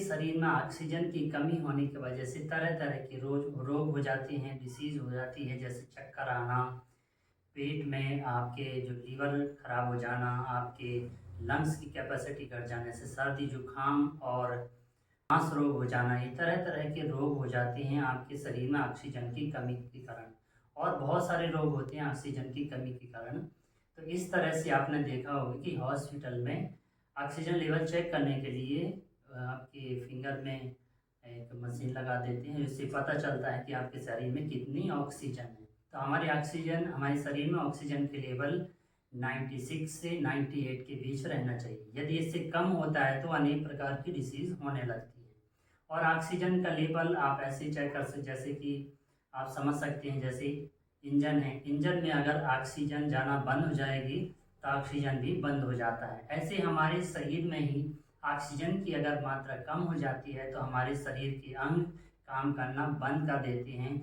शरीर में ऑक्सीजन की कमी होने की वजह से तरह तरह के रोग हो जाते हैं, डिसीज़ हो जाती है, जैसे चक्कर आना, पेट में आपके जो लीवर खराब हो जाना, आपके लंग्स की कैपेसिटी घट जाने से सर्दी जुकाम और सांस रोग हो जाना, ये तरह तरह के रोग हो जाते हैं आपके शरीर में ऑक्सीजन की कमी के कारण। और बहुत सारे रोग होते हैं ऑक्सीजन की कमी के कारण। तो इस तरह से आपने देखा होगा कि हॉस्पिटल में ऑक्सीजन लेवल चेक करने के लिए आपके फिंगर में एक मशीन लगा देते हैं, जिससे पता चलता है कि आपके शरीर में कितनी ऑक्सीजन है। तो हमारे शरीर में ऑक्सीजन के लेवल 96 से 98 के बीच रहना चाहिए। यदि इससे कम होता है तो अनेक प्रकार की डिसीज़ होने लगती है। और ऑक्सीजन का लेवल आप ऐसे चेक कर सकते, जैसे कि आप समझ सकते हैं, जैसे इंजन है, इंजन में अगर ऑक्सीजन जाना बंद हो जाएगी तो ऑक्सीजन भी बंद हो जाता है। ऐसे हमारे शरीर में ही ऑक्सीजन की अगर मात्रा कम हो जाती है तो हमारे शरीर के अंग काम करना बंद कर देते हैं,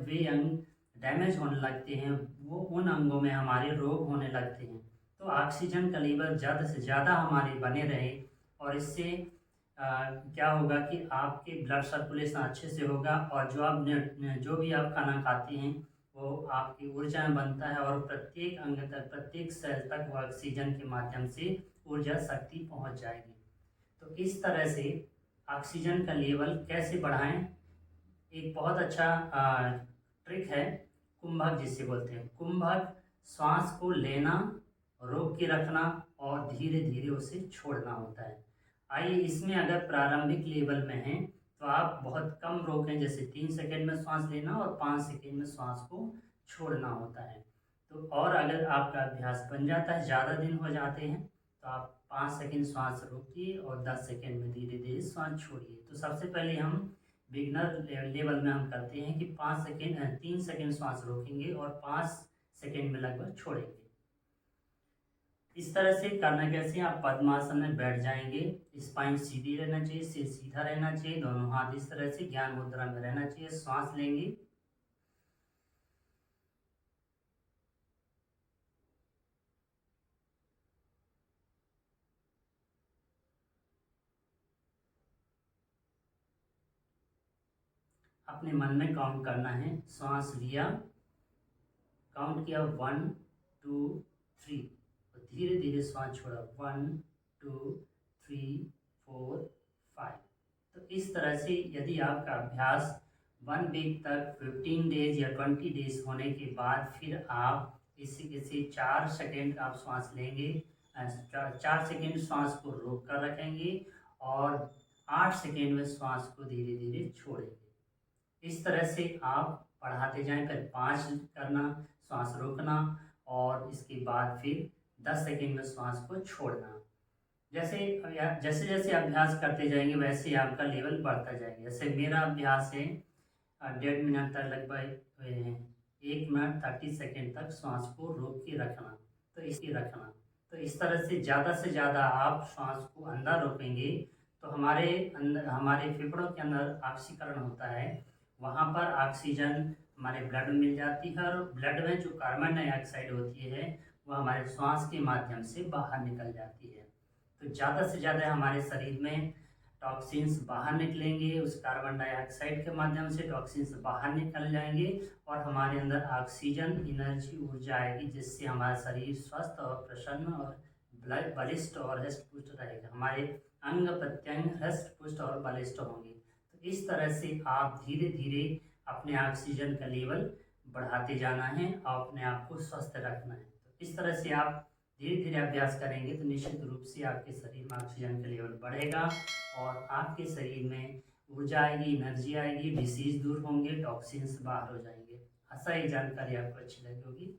वे अंग डैमेज होने लगते हैं, वो उन अंगों में हमारे रोग होने लगते हैं। तो ऑक्सीजन का लेवल ज़्यादा से ज़्यादा हमारे बने रहे, और इससे क्या होगा कि आपके ब्लड सर्कुलेशन अच्छे से होगा, और जो भी आप खाना खाते हैं वो आपकी ऊर्जा में बनता है, और प्रत्येक अंग तक, प्रत्येक सेल तक वो ऑक्सीजन के माध्यम से ऊर्जा शक्ति पहुंच जाएगी। तो इस तरह से ऑक्सीजन का लेवल कैसे बढ़ाएं, एक बहुत अच्छा ट्रिक है, कुंभक जिसे बोलते हैं। कुंभक श्वास को लेना, रोक के रखना और धीरे धीरे उसे छोड़ना होता है। आइए, इसमें अगर प्रारंभिक लेवल में है तो आप बहुत कम रोकें, जैसे 3 सेकंड में श्वास लेना और 5 सेकंड में श्वास को छोड़ना होता है। तो और अगर आपका अभ्यास बन जाता है, ज़्यादा दिन हो जाते हैं, तो आप 5 सेकंड श्वास रोकिए और 10 सेकंड में धीरे धीरे श्वास छोड़िए। तो सबसे पहले हम बिगनर लेवल में हम करते हैं कि 3 सेकंड श्वास रोकेंगे और 5 सेकंड में लगभग छोड़ेंगे। इस तरह से करना कैसे, आप पद्मासन में बैठ जाएंगे, स्पाइन सीधी रहना चाहिए, सिर सीधा रहना चाहिए, दोनों हाथ इस तरह से ज्ञान मुद्रा में रहना चाहिए। श्वास लेंगे, अपने मन में काउंट करना है। श्वास लिया, काउंट किया 1 2 3, और धीरे धीरे श्वास छोड़ा 1 2 3 4 5। तो इस तरह से यदि आपका अभ्यास 1 वीक तक 15 डेज या 20 डेज होने के बाद फिर आप इसी 4 सेकेंड आप श्वास लेंगे, 4 सेकेंड श्वास को रोक कर रखेंगे और 8 सेकेंड में श्वास को धीरे धीरे छोड़ेंगे। इस तरह से आप बढ़ाते जाएं, फिर 5 करना, श्वास रोकना, और इसके बाद फिर 10 सेकेंड में श्वास को छोड़ना। जैसे जैसे जैसे अभ्यास करते जाएंगे वैसे आपका लेवल बढ़ता जाएगा। जैसे मेरा अभ्यास है 1.5 मिनट तक, लगभग 1 मिनट 30 सेकेंड तक श्वास को रोक के रखना। तो इस तरह से ज़्यादा आप श्वास को अंदर रोकेंगे तो हमारे फेफड़ों के अंदर ऑक्सीकरण होता है, वहाँ पर ऑक्सीजन हमारे ब्लड में मिल जाती है, और ब्लड में जो कार्बन डाइऑक्साइड होती है वह हमारे श्वास के माध्यम से बाहर निकल जाती है। तो ज़्यादा से ज़्यादा हमारे शरीर में टॉक्सिन्स बाहर निकलेंगे, उस कार्बन डाइऑक्साइड के माध्यम से टॉक्सिन्स बाहर निकल जाएंगे और हमारे अंदर ऑक्सीजन, एनर्जी, ऊर्जा आएगी, जिससे हमारा शरीर स्वस्थ और प्रसन्न और बलिष्ठ और हष्ट पुष्ट रहेगा। हमारे अंग प्रत्यंग हष्ट पुष्ट और बलिष्ठ होंगे। तो इस तरह से आप धीरे धीरे अपने ऑक्सीजन का लेवल बढ़ाते जाना है और अपने आप को स्वस्थ रखना है। तो इस तरह से आप धीरे धीरे अभ्यास करेंगे तो निश्चित रूप से आपके शरीर में ऑक्सीजन का लेवल बढ़ेगा और आपके शरीर में ऊर्जा आएगी, एनर्जी आएगी, डिसीज दूर होंगे, टॉक्सिन्स बाहर हो जाएंगे। आशा ये जानकारी आपको अच्छी लगी होगी।